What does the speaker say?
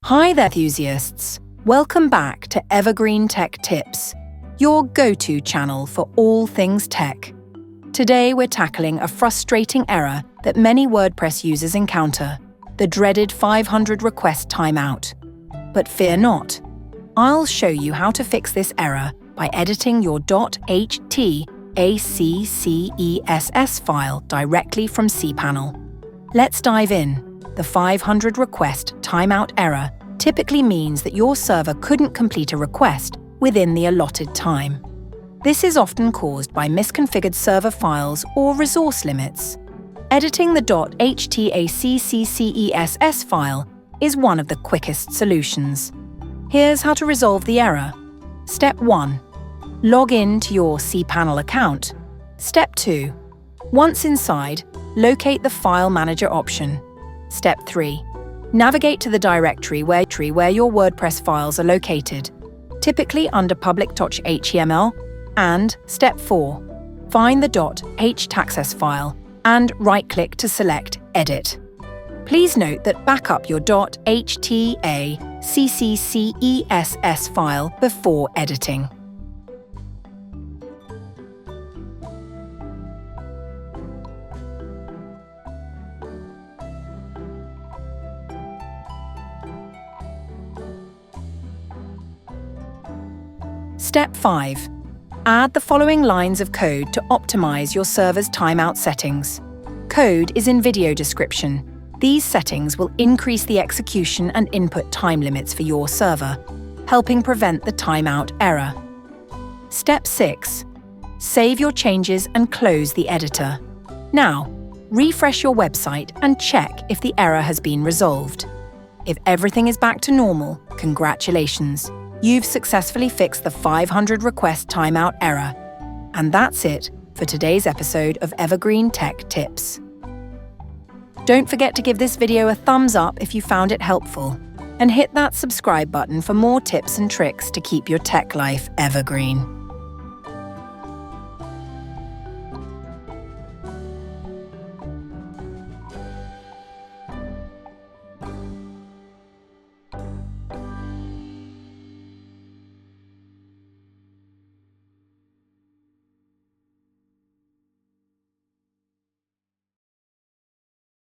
Hi there, enthusiasts! Welcome back to Evergreen Tech Tips, your go-to channel for all things tech. Today we're tackling a frustrating error that many WordPress users encounter, the dreaded 500 request timeout. But fear not. I'll show you how to fix this error by editing your htaccess file directly from cPanel. Let's dive in. The 500 request timeout error typically means that your server couldn't complete a request within the allotted time. This is often caused by misconfigured server files or resource limits. Editing the htaccess file is one of the quickest solutions. Here's how to resolve the error. Step 1. Log in to your cPanel account. Step 2. Once inside, locate the File Manager option. Step 3. Navigate to the directory where your WordPress files are located, typically under public.html, and Step 4. Find the .htaccess file and right-click to select Edit. Please note that backup your .htaccess file before editing. Step 5. Add the following lines of code to optimize your server's timeout settings. Code is in video description. These settings will increase the execution and input time limits for your server, helping prevent the timeout error. Step 6. Save your changes and close the editor. Now, refresh your website and check if the error has been resolved. If everything is back to normal, congratulations. You've successfully fixed the 500 request timeout error. And that's it for today's episode of Evergreen Tech Tips. Don't forget to give this video a thumbs up if you found it helpful, and hit that subscribe button for more tips and tricks to keep your tech life evergreen.